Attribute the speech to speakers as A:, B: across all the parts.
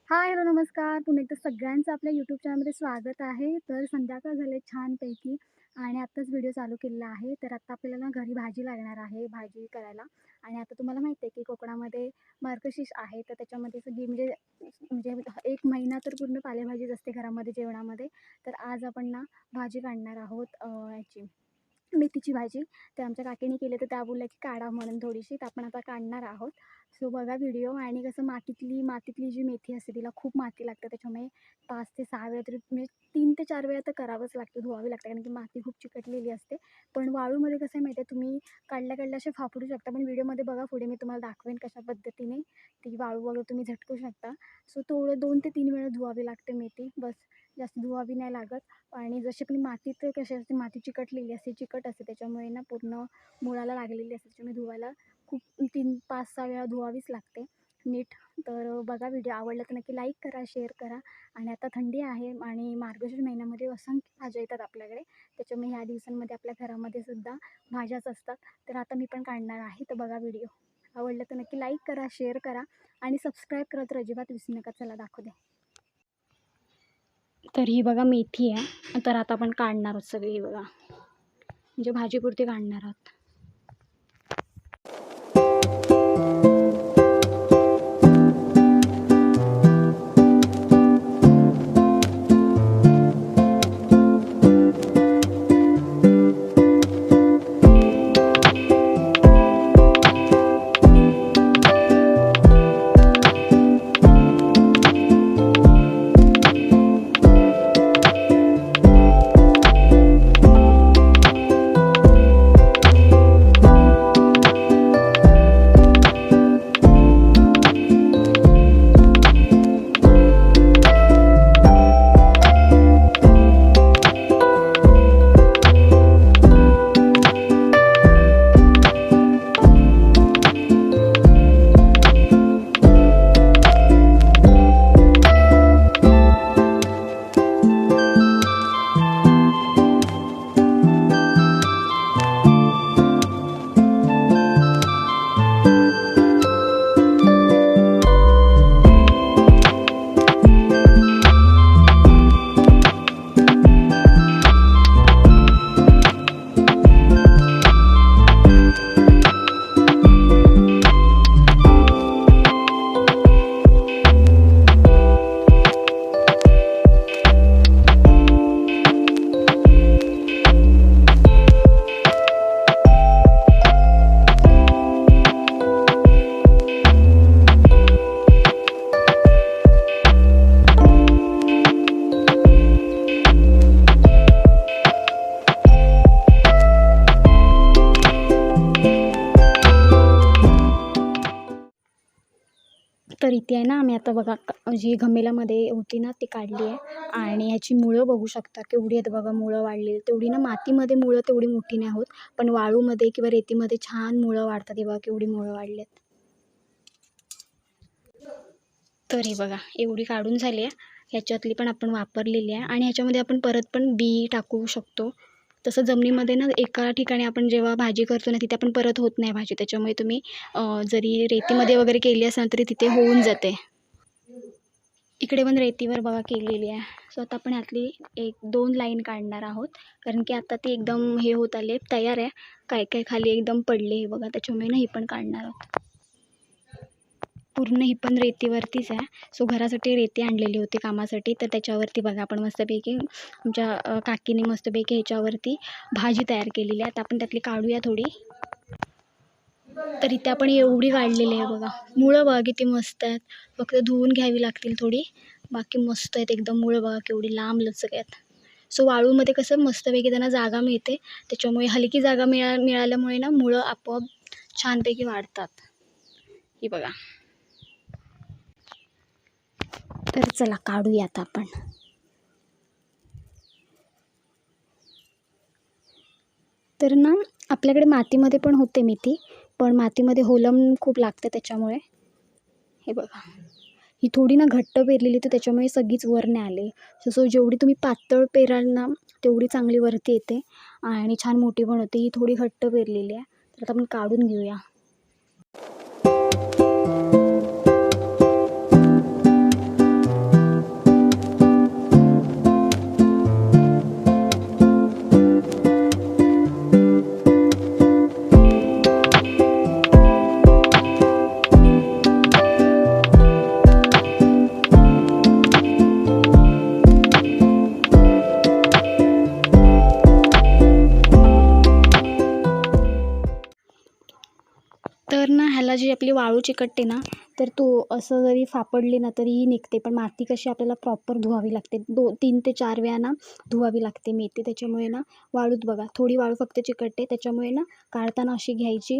A: हाय, hello, नमस्कार. पुन्हा एकदा सगळ्यांचं आपल्या यूट्यूब चॅनलमध्ये स्वागत आहे. तर संध्याकाळ झाले छानपैकी आणि आत्ताच व्हिडिओ चालू केलेला आहे. तर आत्ता आपल्याला ना घरी भाजी लागणार आहे, भाजी करायला. आणि आता तुम्हाला माहिती आहे की कोकणामध्ये मार्गशीर्ष आहे, तर त्याच्यामध्ये सगळी म्हणजे म्हणजे 1 महिना तर पूर्ण पालेभाजीच असते घरामध्ये जेवणामध्ये. तर आज आपण ना भाजी काढणार आहोत याची मेथीची भाजी. ते आमच्या काकीने केली तर त्या बोलल्या की काढा म्हणून थोडीशी. तर आपण आता काढणार आहोत. सो बघा व्हिडिओ. आणि कसं मातीतली जी मेथी असते तिला खूप माती लागते, त्याच्यामुळे 5 ते 6 वेळा तरी म्हणजे 3 ते 4 वेळा तर करावंच लागतं, धुवावी लागते, कारण की माती खूप चिकटलेली असते. पण वाळूमध्ये कसं आहे माहिती आहे, तुम्ही काढल्या असे फापडू शकता, पण व्हिडिओमध्ये बघा पुढे मी तुम्हाला दाखवेन कशा पद्धतीने ती वाळू वगैरे तुम्ही झटकू शकता. सो थोडं 2 ते 3 वेळा धुवावी लागते मेथी, बस. जास्त धुवावी नाही लागत. आणि जशी आपली मातीत कशी असते, माती चिकटलेली असते, चिकट असते, त्याच्यामुळे ना पूर्ण मुळाला लागलेली असते, त्याच्यामुळे धुवायला खूप 3, 5, 6 वेळा धुवावीच लागते नीट. तर बघा व्हिडिओ आवडला तर नक्की लाईक करा, शेअर करा. आणि आता थंडी आहे आणि मार्गशीर्ष महिन्यामध्ये असंख्य भाज्या येतात आपल्याकडे, त्याच्यामुळे ह्या दिवसांमध्ये आपल्या घरामध्ये सुद्धा भाज्याच असतात. तर आता मी पण काढणार आहे. तर बघा व्हिडिओ आवडला तर नक्की लाईक करा, शेअर करा आणि सबस्क्राईब करत तर अजिबात विसरू नका. चला दाखवू दे. तर ही बघा मेथी आहे. तर आता आपण काढणार आहोत सगळी, ही बघा, म्हणजे भाजीपुरती काढणार आहोत. तर इथे आहे ना, आम्ही आता बघा जी घमेल्यामध्ये होती ना ती काढली आहे. आणि ह्याची मुळं बघू शकता केवढी आहेत बघा, मुळं वाढलेली. तेवढी ना मातीमध्ये मुळं तेवढी मोठी नाही होत, पण वाळूमध्ये किंवा रेतीमध्ये छान मुळं वाढतात. हे बघा केवढी मुळं वाढली आहेत. तर हे बघा एवढी काढून झाली आहे. ह्याच्यातली पण आपण वापरलेली आहे आणि ह्याच्यामध्ये आपण परत पण बी टाकू शकतो. तसं जमिनीमध्ये ना एका ठिकाणी आपण जेव्हा भाजी करतो ना तिथे आपण परत होत नाही भाजी, त्याच्यामुळे तुम्ही जरी रेतीमध्ये वगैरे केली असेल तरी तिथे होऊन जाते. इकडे पण रेतीवर बघा केलेली आहे. सो आता आपण ह्यातली 1-2 लाईन काढणार आहोत, कारण की आता ती एकदम हे होत आले, तयार आहे. काय काय खाली एकदम पडले हे बघा, त्याच्यामुळे ना ही पण काढणार आहोत. पूर्ण ही पण रेतीवरतीच आहे. सो घरासाठी रेती आणलेली होती कामासाठी, तर त्याच्यावरती बघा आपण मस्तपैकी आमच्या काकीने मस्तपैकी ह्याच्यावरती भाजी तयार केलेली आहे. तर आपण त्यातली काढूया थोडी. तर इथे आपण एवढी काढलेली आहे बघा. मुळं बघा किती मस्त आहेत, फक्त धुवून घ्यावी लागतील थोडी. बाकी मस्त आहेत एकदम मुळं बघा केवढी लांब लचक आहेत. सो वाळूमध्ये कसं मस्तपैकी त्यांना जागा मिळते, त्याच्यामुळे हलकी जागा मिळाल्यामुळे ना मुळं आपोआप छानपैकी वाढतात. ही बघा. तर चला काढूया आता आपण. तर ना आपल्याकडे मातीमध्ये पण होते मेथी, पण मातीमध्ये होलम खूप लागतं त्याच्यामुळे. हे बघा ही थोडी ना घट्ट पेरलेली, तर त्याच्यामुळे सगळीच वर नाही आली. सो जेवढी तुम्ही पातळ पेराल ना तेवढी चांगली वरती येते आणि छान मोठी पण होते. ही थोडी घट्ट पेरलेली आहे, तर आता आपण काढून घेऊया. जशी आपली वाळू चिकटते ना, तर तो असं जरी फापडली ना तरीही निघते. पण माती कशी आपल्याला प्रॉपर धुवावी लागते. 3 ते 4 वेळा ना धुवावी लागते मेथी. त्याच्यामुळे ना वाळूत बघा थोडी वाळू फक्त चिकटते. त्याच्यामुळे ना काढताना अशी घ्यायची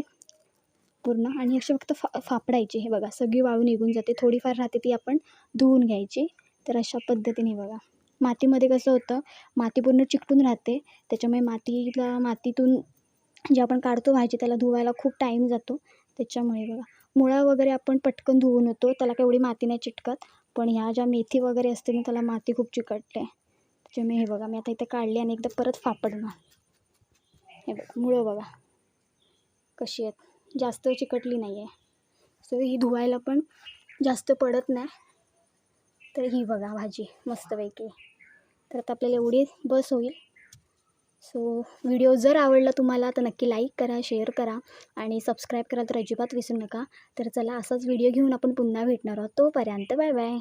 A: पूर्ण आणि अशी फक्त फापडायची. हे बघा सगळी वाळू निघून जाते. थोडीफार राहते ती आपण धुवून घ्यायची. तर अशा पद्धतीने बघा. मातीमध्ये कसं होतं, माती पूर्ण चिकटून राहते. त्याच्यामुळे मातीतून जे आपण काढतो भाजी त्याला धुवायला खूप टाईम जातो. त्याच्यामुळे बघा मुळा वगैरे आपण पटकन धुवून होतो. त्याला एवढी माती नाही चिटकत. पण ह्या ज्या मेथी वगैरे असते ना त्याला माती खूप चिकटते. त्याच्यामुळे हे बघा मी आता इथे काढली आणि एकदा परत फापडणार. हे बघा मुळं बघा कशी आहेत. जास्त चिकटली नाही आहे. सो ही धुवायला पण जास्त पडत नाही. तर ही बघा भाजी मस्तपैकी. तर आता आपल्याला एवढी बस होईल. सो व्हिडिओ जर आवडला तुम्हाला तर नक्की लाईक करा, शेअर करा आणि सबस्क्राईब करा तर अजिबात विसरू नका. तर चला असाच व्हिडिओ घेऊन आपण पुन्हा भेटणार आहोत. तोपर्यंत बाय बाय.